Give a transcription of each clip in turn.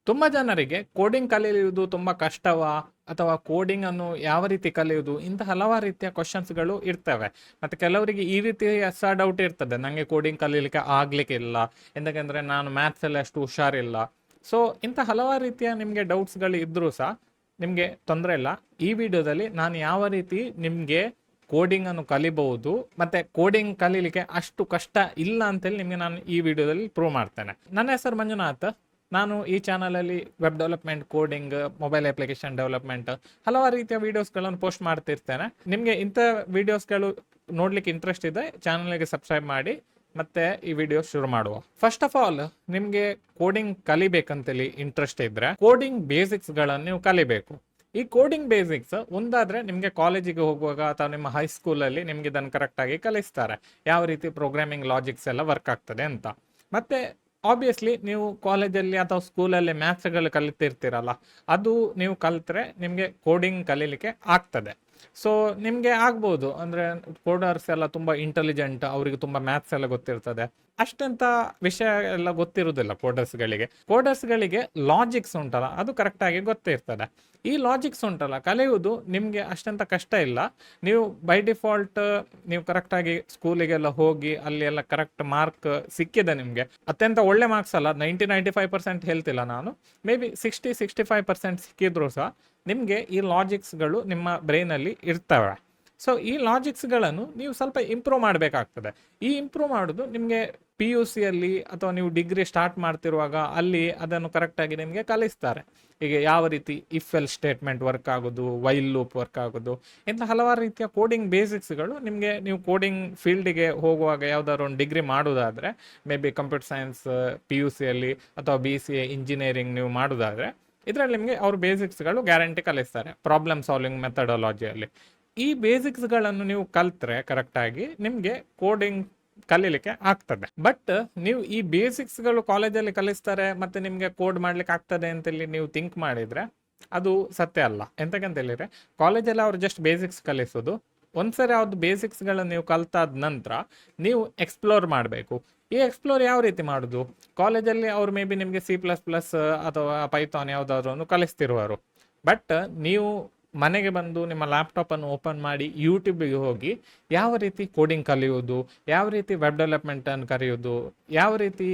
ತುಂಬಾ ಜನರಿಗೆ ಕೋಡಿಂಗ್ ಕಲಿಯುವುದು ತುಂಬಾ ಕಷ್ಟವಾ ಅಥವಾ ಕೋಡಿಂಗ್ ಅನ್ನು ಯಾವ ರೀತಿ ಕಲಿಯುವುದು ಇಂಥ ಹಲವಾರು ರೀತಿಯ ಕ್ವಶನ್ಸ್ಗಳು ಇರ್ತವೆ. ಮತ್ತೆ ಕೆಲವರಿಗೆ ಈ ರೀತಿ ಸಹ ಡೌಟ್ ಇರ್ತದೆ, ನನಗೆ ಕೋಡಿಂಗ್ ಕಲೀಲಿಕ್ಕೆ ಆಗ್ಲಿಕ್ಕಿಲ್ಲ, ಎಂತಕಂದ್ರೆ ನಾನು ಮ್ಯಾಥ್ಸ್ ಅಲ್ಲಿ ಅಷ್ಟು ಹುಷಾರಿಲ್ಲ. ಸೊ ಇಂಥ ಹಲವಾರು ರೀತಿಯ ನಿಮಗೆ ಡೌಟ್ಸ್ಗಳು ಇದ್ರೂ ಸಹ ನಿಮಗೆ ತೊಂದರೆ ಇಲ್ಲ. ಈ ವಿಡಿಯೋದಲ್ಲಿ ನಾನು ಯಾವ ರೀತಿ ನಿಮಗೆ ಕೋಡಿಂಗ್ ಅನ್ನು ಕಲಿಬಹುದು ಮತ್ತೆ ಕೋಡಿಂಗ್ ಕಲೀಲಿಕ್ಕೆ ಅಷ್ಟು ಕಷ್ಟ ಇಲ್ಲ ಅಂತೇಳಿ ನಿಮಗೆ ನಾನು ಈ ವಿಡಿಯೋದಲ್ಲಿ ಪ್ರೂವ್ ಮಾಡ್ತೇನೆ. ನನ್ನ ಹೆಸರು ಮಂಜುನಾಥ್. ನಾನು ಈ ಚಾನಲಲ್ಲಿ web development, coding, mobile application development ಹಲವಾರು ರೀತಿಯ ವಿಡಿಯೋಸ್ಗಳನ್ನು ಪೋಸ್ಟ್ ಮಾಡ್ತಿರ್ತೇನೆ. ನಿಮಗೆ ಇಂಥ ವಿಡಿಯೋಸ್ಗಳು ನೋಡ್ಲಿಕ್ಕೆ ಇಂಟ್ರೆಸ್ಟ್ ಇದೆ, ಚಾನಲ್ಗೆ ಸಬ್ಸ್ಕ್ರೈಬ್ ಮಾಡಿ. ಮತ್ತೆ ಈ ವಿಡಿಯೋ ಶುರು ಮಾಡುವ. ಫಸ್ಟ್ ಆಫ್ ಆಲ್, ನಿಮಗೆ ಕೋಡಿಂಗ್ ಕಲಿಬೇಕಂತೇಳಿ ಇಂಟ್ರೆಸ್ಟ್ ಇದ್ರೆ ಕೋಡಿಂಗ್ ಬೇಸಿಕ್ಸ್ ಗಳನ್ನು ನೀವು ಕಲಿಬೇಕು. ಈ ಕೋಡಿಂಗ್ ಬೇಸಿಕ್ಸ್ ಒಂದಾದ್ರೆ ನಿಮಗೆ ಕಾಲೇಜಿಗೆ ಹೋಗುವಾಗ ಅಥವಾ ನಿಮ್ಮ ಹೈಸ್ಕೂಲಲ್ಲಿ ನಿಮ್ಗೆ ಇದನ್ನು ಕರೆಕ್ಟ್ ಆಗಿ ಕಲಿಸ್ತಾರೆ, ಯಾವ ರೀತಿ ಪ್ರೋಗ್ರಾಮಿಂಗ್ ಲಾಜಿಕ್ಸ್ ಎಲ್ಲ ವರ್ಕ್ ಆಗ್ತದೆ ಅಂತ. ಮತ್ತೆ ಆಬ್ವಿಯಸ್ಲಿ ನೀವು ಕಾಲೇಜಲ್ಲಿ ಅಥವಾ ಸ್ಕೂಲಲ್ಲಿ ಮ್ಯಾಥ್ಸ್ಗಳು ಕಲಿತಿರ್ತೀರಲ್ಲ, ಅದು ನೀವು ಕಲಿತ್ರೆ ನಿಮಗೆ ಕೋಡಿಂಗ್ ಕಲೀಲಿಕ್ಕೆ ಆಗ್ತದೆ. ಸೊ ನಿಮಗೆ ಆಗ್ಬೋದು, ಅಂದರೆ ಕೋಡರ್ಸ್ ಎಲ್ಲ ತುಂಬ ಇಂಟೆಲಿಜೆಂಟ್, ಅವರಿಗೆ ತುಂಬ ಮ್ಯಾಥ್ಸ್ ಎಲ್ಲ ಗೊತ್ತಿರ್ತದೆ. ಅಷ್ಟಂತ ವಿಷಯ ಎಲ್ಲ ಗೊತ್ತಿರೋದಿಲ್ಲ ಕೋಡರ್ಸ್ಗಳಿಗೆ ಲಾಜಿಕ್ಸ್ ಉಂಟಲ್ಲ, ಅದು ಕರೆಕ್ಟಾಗಿ ಗೊತ್ತಿರ್ತದೆ. ಈ ಲಾಜಿಕ್ಸ್ ಉಂಟಲ್ಲ, ಕಲಿಯುವುದು ನಿಮಗೆ ಅಷ್ಟಂತ ಕಷ್ಟ ಇಲ್ಲ. ನೀವು ಬೈ ಡಿಫಾಲ್ಟ್ ನೀವು ಕರೆಕ್ಟಾಗಿ ಸ್ಕೂಲಿಗೆಲ್ಲ ಹೋಗಿ ಅಲ್ಲಿ ಎಲ್ಲ ಕರೆಕ್ಟ್ ಮಾರ್ಕ್ ಸಿಕ್ಕಿದೆ ನಿಮಗೆ, ಅತ್ಯಂತ ಒಳ್ಳೆ ಮಾರ್ಕ್ಸ್ ಅಲ್ಲ, 95% ಹೇಳ್ತಿಲ್ಲ ನಾನು, ಮೇ ಬಿ 60-65% ಸಿಕ್ಕಿದ್ರು ಸಹ ನಿಮಗೆ ಈ ಲಾಜಿಕ್ಸ್ಗಳು ನಿಮ್ಮ ಬ್ರೈನಲ್ಲಿ ಇರ್ತವೆ. ಸೊ ಈ ಲಾಜಿಕ್ಸ್ಗಳನ್ನು ನೀವು ಸ್ವಲ್ಪ ಇಂಪ್ರೂವ್ ಮಾಡಬೇಕಾಗ್ತದೆ. ಈ ಇಂಪ್ರೂವ್ ಮಾಡೋದು ನಿಮಗೆ PUCಯಲ್ಲಿ ಅಥವಾ ನೀವು ಡಿಗ್ರಿ ಸ್ಟಾರ್ಟ್ ಮಾಡ್ತಿರುವಾಗ ಅಲ್ಲಿ ಅದನ್ನು ಕರೆಕ್ಟಾಗಿ ನಿಮಗೆ ಕಲಿಸ್ತಾರೆ. ಈಗ ಯಾವ ರೀತಿ ಇಫ್ ಎಲ್ ಸ್ಟೇಟ್ಮೆಂಟ್ ವರ್ಕ್ ಆಗೋದು, ವೈಲ್ ಲೂಪ್ ವರ್ಕ್ ಆಗೋದು, ಇಂಥ ಹಲವಾರು ರೀತಿಯ ಕೋಡಿಂಗ್ ಬೇಸಿಕ್ಸ್ಗಳು ನಿಮಗೆ, ನೀವು ಕೋಡಿಂಗ್ ಫೀಲ್ಡಿಗೆ ಹೋಗುವಾಗ ಯಾವುದಾದ್ರು ಒಂದು ಡಿಗ್ರಿ ಮಾಡೋದಾದರೆ, ಮೇ ಬಿ ಕಂಪ್ಯೂಟರ್ ಸೈನ್ಸ್ PUCಯಲ್ಲಿ ಅಥವಾ BCA ಇಂಜಿನಿಯರಿಂಗ್ ನೀವು ಮಾಡೋದಾದರೆ, ಇದರಲ್ಲಿ ನಿಮಗೆ ಅವ್ರ ಬೇಸಿಕ್ಸ್ಗಳು ಗ್ಯಾರಂಟಿ ಕಲಿಸ್ತಾರೆ, ಪ್ರಾಬ್ಲಮ್ ಸಾಲ್ವಿಂಗ್ ಮೆಥಡಾಲಜಿಯಲ್ಲಿ. ಈ ಬೇಸಿಕ್ಸ್ಗಳನ್ನು ನೀವು ಕಲ್ತ್ರೆ ಕರೆಕ್ಟಾಗಿ ನಿಮಗೆ ಕೋಡಿಂಗ್ ಕಲೀಲಿಕ್ಕೆ ಆಗ್ತದೆ. ಬಟ್ ನೀವು ಈ ಬೇಸಿಕ್ಸ್ಗಳು ಕಾಲೇಜಲ್ಲಿ ಕಲಿಸ್ತಾರೆ ಮತ್ತೆ ನಿಮಗೆ ಕೋಡ್ ಮಾಡ್ಲಿಕ್ಕೆ ಆಗ್ತದೆ ಅಂತೇಳಿ ನೀವು ಥಿಂಕ್ ಮಾಡಿದ್ರೆ ಅದು ಸತ್ಯ ಅಲ್ಲ. ಎಂತಕ್ಕಂತ ಹೇಳಿದ್ರೆ, ಕಾಲೇಜಲ್ಲಿ ಅವ್ರು ಜಸ್ಟ್ ಬೇಸಿಕ್ಸ್ ಕಲಿಸೋದು. ಒಂದ್ಸರಿ ಯಾವ್ದು ಬೇಸಿಕ್ಸ್ಗಳನ್ನು ನೀವು ಕಲ್ತಾದ ನಂತರ ನೀವು ಎಕ್ಸ್ಪ್ಲೋರ್ ಮಾಡಬೇಕು. ಈ ಎಕ್ಸ್ಪ್ಲೋರ್ ಯಾವ ರೀತಿ ಮಾಡೋದು? ಕಾಲೇಜಲ್ಲಿ ಅವ್ರು ಮೇ ಬಿ ನಿಮಗೆ C++ ಅಥವಾ ಪೈಥಾನ್ ಯಾವುದಾದ್ರು ಒಂದು ಕಲಿಸ್ತಿರುವರು. ಬಟ್ ನೀವು ಮನೆಗೆ ಬಂದು ನಿಮ್ಮ ಲ್ಯಾಪ್ಟಾಪನ್ನು ಓಪನ್ ಮಾಡಿ ಯೂಟ್ಯೂಬಿಗೆ ಹೋಗಿ ಯಾವ ರೀತಿ ಕೋಡಿಂಗ್ ಕಲಿಯೋದು, ಯಾವ ರೀತಿ ವೆಬ್ ಡೆವಲಪ್ಮೆಂಟನ್ನು ಕಲಿಯೋದು, ಯಾವ ರೀತಿ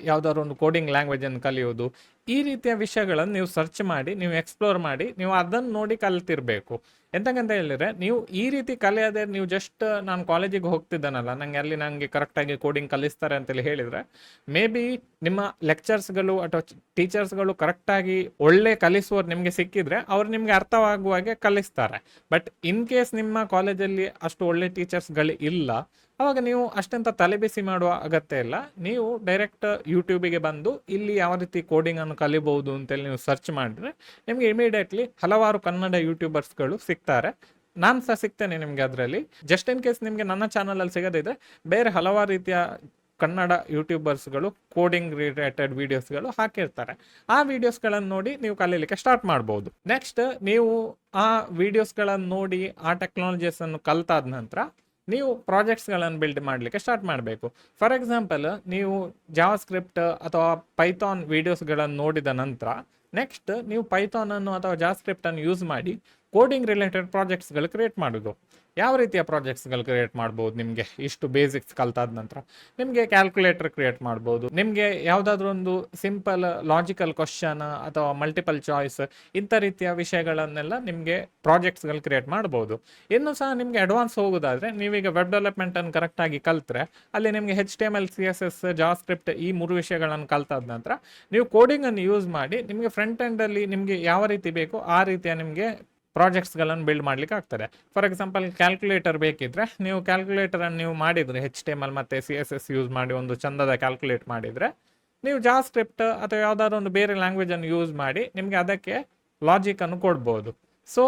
ಯಾವುದಾದ್ರು ಒಂದು ಕೋಡಿಂಗ್ ಲ್ಯಾಂಗ್ವೇಜನ್ನು ಕಲಿಯೋದು, ಈ ರೀತಿಯ ವಿಷಯಗಳನ್ನು ನೀವು ಸರ್ಚ್ ಮಾಡಿ, ನೀವು ಎಕ್ಸ್ಪ್ಲೋರ್ ಮಾಡಿ, ನೀವು ಅದನ್ನು ನೋಡಿ ಕಲ್ತಿರ್ಬೇಕು. ಎಂತಕ್ಕಂತ ಹೇಳಿದ್ರೆ, ನೀವು ಈ ರೀತಿ ಕಲಿಯೋದೇ ನೀವು ಜಸ್ಟ್ ನಾನು ಕಾಲೇಜಿಗೆ ಹೋಗ್ತಿದ್ದಾನಲ್ಲ, ನನಗೆ ಕರೆಕ್ಟಾಗಿ ಕೋಡಿಂಗ್ ಕಲಿಸ್ತಾರೆ ಅಂತೇಳಿ ಹೇಳಿದರೆ, ಮೇ ಬಿ ನಿಮ್ಮ ಲೆಕ್ಚರ್ಸ್ಗಳು ಅಥವಾ ಟೀಚರ್ಸ್ಗಳು ಕರೆಕ್ಟಾಗಿ ಒಳ್ಳೆ ಕಲಿಸುವವರು ನಿಮಗೆ ಸಿಕ್ಕಿದ್ರೆ ಅವ್ರು ನಿಮಗೆ ಅರ್ಥವಾಗುವ ಹಾಗೆ ಕಲಿಸ್ತಾರೆ. ಬಟ್ ಇನ್ ಕೇಸ್ ನಿಮ್ಮ ಕಾಲೇಜಲ್ಲಿ ಅಷ್ಟು ಒಳ್ಳೆ ಟೀಚರ್ಸ್ಗಳು ಇಲ್ಲ, ಅವಾಗ ನೀವು ಅಷ್ಟಂತ ತಲೆಬಿಸಿ ಮಾಡುವ ಅಗತ್ಯ ಇಲ್ಲ. ನೀವು ಡೈರೆಕ್ಟ್ ಯೂಟ್ಯೂಬಿಗೆ ಬಂದು ಇಲ್ಲಿ ಯಾವ ರೀತಿ ಕೋಡಿಂಗ್ ಅನ್ನು ಕಲಿಬಹುದು ಅಂತೇಳಿ ನೀವು ಸರ್ಚ್ ಮಾಡಿದ್ರೆ ನಿಮಗೆ ಇಮಿಡಿಯೇಟ್ಲಿ ಹಲವಾರು ಕನ್ನಡ ಯೂಟ್ಯೂಬರ್ಸ್ಗಳು ಸಿಗ್ತಾರೆ. ನಾನು ಸಹ ಸಿಗ್ತೇನೆ ನಿಮಗೆ ಅದರಲ್ಲಿ. ಜಸ್ಟ್ ಇನ್ ಕೇಸ್ ನಿಮಗೆ ನನ್ನ ಚಾನಲಲ್ಲಿ ಸಿಗದಿದ್ರೆ ಬೇರೆ ಹಲವಾರು ರೀತಿಯ ಕನ್ನಡ ಯೂಟ್ಯೂಬರ್ಸ್ಗಳು ಕೋಡಿಂಗ್ ರಿಲೇಟೆಡ್ ವಿಡಿಯೋಸ್ಗಳು ಹಾಕಿರ್ತಾರೆ. ಆ ವಿಡಿಯೋಸ್ಗಳನ್ನು ನೋಡಿ ನೀವು ಕಲೀಲಿಕ್ಕೆ ಸ್ಟಾರ್ಟ್ ಮಾಡ್ಬೋದು. ನೆಕ್ಸ್ಟ್, ನೀವು ಆ ವಿಡಿಯೋಸ್ಗಳನ್ನು ನೋಡಿ ಆ ಟೆಕ್ನಾಲಜೀಸನ್ನು ಕಲ್ತಾದ ನಂತರ ನೀವು ಪ್ರಾಜೆಕ್ಟ್ಸ್ಗಳನ್ನು ಬಿಲ್ಡ್ ಮಾಡಲಿಕ್ಕೆ ಸ್ಟಾರ್ಟ್ ಮಾಡಬೇಕು. ಫಾರ್ ಎಕ್ಸಾಂಪಲ್, ನೀವು ಜಾವಾ ಸ್ಕ್ರಿಪ್ಟ್ ಅಥವಾ ಪೈಥಾನ್ ವಿಡಿಯೋಸ್ಗಳನ್ನು ನೋಡಿದ ನಂತರ ನೆಕ್ಸ್ಟ್ ನೀವು ಪೈಥಾನನ್ನು ಅಥವಾ ಜಾವಾ ಸ್ಕ್ರಿಪ್ಟನ್ನು ಯೂಸ್ ಮಾಡಿ ಕೋಡಿಂಗ್ ರಿಲೇಟೆಡ್ ಪ್ರಾಜೆಕ್ಟ್ಸ್ಗಳು ಕ್ರಿಯೇಟ್ ಮಾಡೋದು. ಯಾವ ರೀತಿಯ ಪ್ರಾಜೆಕ್ಟ್ಸ್ಗಳು ಕ್ರಿಯೇಟ್ ಮಾಡ್ಬೋದು? ನಿಮಗೆ ಇಷ್ಟು ಬೇಸಿಕ್ಸ್ ಕಲ್ತಾದ ನಂತರ ನಿಮಗೆ ಕ್ಯಾಲ್ಕುಲೇಟರ್ ಕ್ರಿಯೇಟ್ ಮಾಡ್ಬೋದು, ನಿಮಗೆ ಯಾವುದಾದ್ರೂ ಒಂದು ಸಿಂಪಲ್ ಲಾಜಿಕಲ್ ಕ್ವಶನ್ ಅಥವಾ ಮಲ್ಟಿಪಲ್ ಚಾಯ್ಸ್, ಇಂಥ ರೀತಿಯ ವಿಷಯಗಳನ್ನೆಲ್ಲ ನಿಮಗೆ ಪ್ರಾಜೆಕ್ಟ್ಸ್ಗಳು ಕ್ರಿಯೇಟ್ ಮಾಡ್ಬೋದು. ಇನ್ನೂ ಸಹ ನಿಮಗೆ ಅಡ್ವಾನ್ಸ್ ಹೋಗೋದಾದರೆ, ನೀವೀಗ ವೆಬ್ ಡೆವಲಪ್ಮೆಂಟನ್ನು ಕರೆಕ್ಟಾಗಿ ಕಲ್ತ್ರೆ ಅಲ್ಲಿ ನಿಮಗೆ HTML, CSS, ಜಾವಾ ಸ್ಕ್ರಿಪ್ಟ್ ಈ 3 ವಿಷಯಗಳನ್ನು ಕಲ್ತಾದ ನಂತರ ನೀವು ಕೋಡಿಂಗನ್ನು ಯೂಸ್ ಮಾಡಿ ನಿಮಗೆ ಫ್ರಂಟ್ ಎಂಡಲ್ಲಿ ನಿಮಗೆ ಯಾವ ರೀತಿ ಬೇಕೋ ಆ ರೀತಿಯ ನಿಮಗೆ ಪ್ರಾಜೆಕ್ಟ್ಸ್ಗಳನ್ನು ಬಿಲ್ಡ್ ಮಾಡ್ಲಿಕ್ಕೆ ಆಗ್ತದೆ. ಫಾರ್ ಎಕ್ಸಾಂಪಲ್, ಕ್ಯಾಲ್ಕುಲೇಟರ್ ಬೇಕಿದ್ರೆ ನೀವು ಕ್ಯಾಲ್ಕುಲೇಟರನ್ನು ನೀವು ಮಾಡಿದರೆ HTML ಮತ್ತು CSS ಯೂಸ್ ಮಾಡಿ ಒಂದು ಚಂದದ ಕ್ಯಾಲ್ಕುಲೇಟ್ ಮಾಡಿದರೆ, ನೀವು ಜಾವಾ ಸ್ಕ್ರಿಪ್ಟ್ ಅಥವಾ ಯಾವುದಾದ್ರು ಒಂದು ಬೇರೆ ಲ್ಯಾಂಗ್ವೇಜನ್ನು ಯೂಸ್ ಮಾಡಿ ನಿಮಗೆ ಅದಕ್ಕೆ ಲಾಜಿಕನ್ನು ಕೊಡ್ಬೋದು. ಸೊ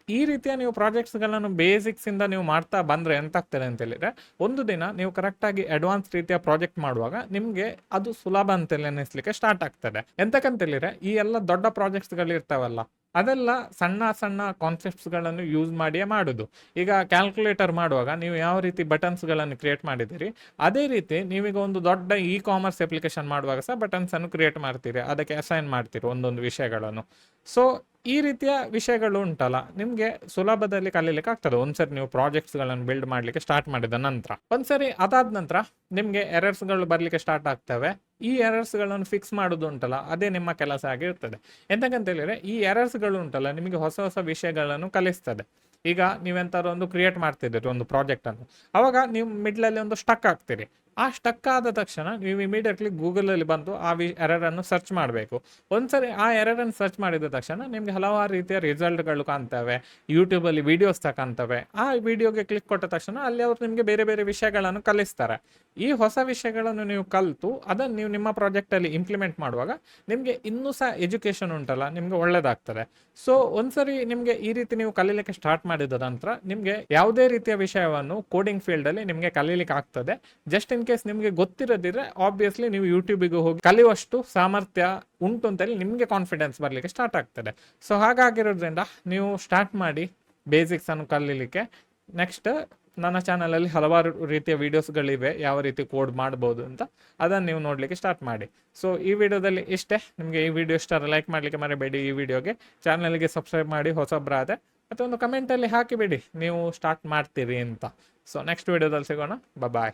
ಈ ರೀತಿಯ ನೀವು ಪ್ರಾಜೆಕ್ಟ್ಸ್ಗಳನ್ನು ಬೇಸಿಕ್ಸಿಂದ ನೀವು ಮಾಡ್ತಾ ಬಂದರೆ ಎಂತಾಗ್ತದೆ ಅಂತ ಹೇಳಿದರೆ, ಒಂದು ದಿನ ನೀವು ಕರೆಕ್ಟಾಗಿ ಅಡ್ವಾನ್ಸ್ ರೀತಿಯ ಪ್ರಾಜೆಕ್ಟ್ ಮಾಡುವಾಗ ನಿಮಗೆ ಅದು ಸುಲಭ ಅಂತೇಳಿ ಅನ್ನಿಸ್ಲಿಕ್ಕೆ ಸ್ಟಾರ್ಟ್ ಆಗ್ತದೆ. ಎಂತಕ್ಕಂತ ಹೇಳಿದರೆ, ಈ ಎಲ್ಲ ದೊಡ್ಡ ಪ್ರಾಜೆಕ್ಟ್ಸ್ಗಳು ಇರ್ತಾವಲ್ಲ, ಅದೆಲ್ಲ ಸಣ್ಣ ಸಣ್ಣ ಕಾನ್ಸೆಪ್ಟ್ಸ್ಗಳನ್ನು ಯೂಸ್ ಮಾಡಿಯೇ ಮಾಡೋದು. ಈಗ ಕ್ಯಾಲ್ಕುಲೇಟರ್ ಮಾಡುವಾಗ ನೀವು ಯಾವ ರೀತಿ ಬಟನ್ಸ್ಗಳನ್ನು ಕ್ರಿಯೇಟ್ ಮಾಡಿದ್ದೀರಿ, ಅದೇ ರೀತಿ ನೀವೀಗ ಒಂದು ದೊಡ್ಡ ಇ ಕಾಮರ್ಸ್ ಅಪ್ಲಿಕೇಶನ್ ಮಾಡುವಾಗ ಸಹ ಬಟನ್ಸನ್ನು ಕ್ರಿಯೇಟ್ ಮಾಡ್ತೀರಿ, ಅದಕ್ಕೆ ಅಸೈನ್ ಮಾಡ್ತೀರಿ ಒಂದೊಂದು ವಿಷಯಗಳನ್ನು. ಸೊ ಈ ರೀತಿಯ ವಿಷಯಗಳು ಉಂಟಲ್ಲ, ನಿಮಗೆ ಸುಲಭದಲ್ಲಿ ಕಲೀಲಿಕ್ಕೆ ಆಗ್ತದೆ ಒಂದ್ಸರಿ ನೀವು ಪ್ರಾಜೆಕ್ಟ್ಸ್ಗಳನ್ನು ಬಿಲ್ಡ್ ಮಾಡಲಿಕ್ಕೆ ಸ್ಟಾರ್ಟ್ ಮಾಡಿದ ನಂತರ. ಒಂದ್ಸರಿ ಅದಾದ ನಂತರ ನಿಮಗೆ ಎರರ್ಸ್ಗಳು ಬರಲಿಕ್ಕೆ ಸ್ಟಾರ್ಟ್ ಆಗ್ತವೆ. ಈ ಎರರ್ಸ್ಗಳನ್ನು ಫಿಕ್ಸ್ ಮಾಡೋದು ಉಂಟಲ್ಲ, ಅದೇ ನಿಮ್ಮ ಕೆಲಸ ಆಗಿರ್ತದೆ. ಎಂತಕ್ಕಂತ ಹೇಳಿದ್ರೆ ಈ ಎರರ್ಸ್ಗಳು ಉಂಟಲ್ಲ ನಿಮಗೆ ಹೊಸ ಹೊಸ ವಿಷಯಗಳನ್ನು ಕಲಿಸ್ತದೆ. ಈಗ ನೀವೆಂತಾದ್ರು ಒಂದು ಕ್ರಿಯೇಟ್ ಮಾಡ್ತಿದ್ದೀರಿ ಒಂದು ಪ್ರಾಜೆಕ್ಟನ್ನು, ಅವಾಗ ನೀವು ಮಿಡ್ಲಲ್ಲಿ ಒಂದು ಸ್ಟಕ್ ಆಗ್ತೀರಿ. ಆ ಸ್ಟಕ್ ಆದ ತಕ್ಷಣ ನೀವು ಇಮಿಡಿಯೇಟ್ಲಿ ಗೂಗಲಲ್ಲಿ ಬಂದು ಆ ಎರರನ್ನು ಸರ್ಚ್ ಮಾಡಬೇಕು. ಒಂದ್ಸರಿ ಆ ಎರರನ್ನು ಸರ್ಚ್ ಮಾಡಿದ ತಕ್ಷಣ ನಿಮಗೆ ಹಲವಾರು ರೀತಿಯ ರಿಸಲ್ಟ್ಗಳು ಕಾಣ್ತವೆ, ಯೂಟ್ಯೂಬಲ್ಲಿ ವೀಡಿಯೋಸ್ ಕಾಣ್ತವೆ. ಆ ವಿಡಿಯೋಗೆ ಕ್ಲಿಕ್ ಕೊಟ್ಟ ತಕ್ಷಣ ಅಲ್ಲಿ ಅವರು ನಿಮಗೆ ಬೇರೆ ಬೇರೆ ವಿಷಯಗಳನ್ನು ಕಲಿಸ್ತಾರೆ. ಈ ಹೊಸ ವಿಷಯಗಳನ್ನು ನೀವು ಕಲಿತು ಅದನ್ನು ನೀವು ನಿಮ್ಮ ಪ್ರಾಜೆಕ್ಟಲ್ಲಿ ಇಂಪ್ಲಿಮೆಂಟ್ ಮಾಡುವಾಗ ನಿಮಗೆ ಇನ್ನೂ ಸಹ ಎಜುಕೇಷನ್ ಉಂಟಲ್ಲ ನಿಮಗೆ ಒಳ್ಳೆಯದಾಗ್ತದೆ. ಸೊ ಒಂದ್ಸರಿ ನಿಮಗೆ ಈ ರೀತಿ ನೀವು ಕಲೀಲಿಕ್ಕೆ ಸ್ಟಾರ್ಟ್ ಮಾಡಿದ ನಂತರ ನಿಮಗೆ ಯಾವುದೇ ರೀತಿಯ ವಿಷಯವನ್ನು ಕೋಡಿಂಗ್ ಫೀಲ್ಡಲ್ಲಿ ನಿಮಗೆ ಕಲೀಲಿಕ್ಕೆ ಆಗ್ತದೆ. ಜಸ್ಟ್ ಇನ್ ಕೇಸ್ ನಿಮಗೆ ಗೊತ್ತಿರೋದಿದ್ರೆ ಆಬ್ವಿಯಸ್ಲಿ ನೀವು ಯೂಟ್ಯೂಬಿಗೆ ಹೋಗಿ ಕಲಿಯುವಷ್ಟು ಸಾಮರ್ಥ್ಯ ಉಂಟು ಅಂತೇಳಿ ನಿಮಗೆ ಕಾನ್ಫಿಡೆನ್ಸ್ ಬರಲಿಕ್ಕೆ ಸ್ಟಾರ್ಟ್ ಆಗ್ತದೆ. ಸೊ ಹಾಗಾಗಿರೋದ್ರಿಂದ ನೀವು ಸ್ಟಾರ್ಟ್ ಮಾಡಿ ಬೇಸಿಕ್ಸ್ ಅನ್ನು ಕಲೀಲಿಕ್ಕೆ. ನೆಕ್ಸ್ಟ್ ನನ್ನ ಚಾನಲಲ್ಲಿ ಹಲವಾರು ರೀತಿಯ ವಿಡಿಯೋಸ್ಗಳಿವೆ, ಯಾವ ರೀತಿ ಕೋಡ್ ಮಾಡ್ಬೋದು ಅಂತ, ಅದನ್ನು ನೀವು ನೋಡಲಿಕ್ಕೆ ಸ್ಟಾರ್ಟ್ ಮಾಡಿ. ಸೊ ಈ ವಿಡಿಯೋದಲ್ಲಿ ಇಷ್ಟೇ. ನಿಮಗೆ ಈ ವಿಡಿಯೋ ಇಷ್ಟ ಲೈಕ್ ಮಾಡಲಿಕ್ಕೆ ಮರಿಬೇಡಿ. ಈ ವಿಡಿಯೋಗೆ ಚಾನಲ್ಗೆ ಸಬ್ಸ್ಕ್ರೈಬ್ ಮಾಡಿ ಹೊಸಬ್ರಾದರೆ, ಮತ್ತು ಒಂದು ಕಮೆಂಟಲ್ಲಿ ಹಾಕಿಬಿಡಿ ನೀವು ಸ್ಟಾರ್ಟ್ ಮಾಡ್ತೀರಿ ಅಂತ. ಸೊ ನೆಕ್ಸ್ಟ್ ವಿಡಿಯೋದಲ್ಲಿ ಸಿಗೋಣ. ಬಾಯ್.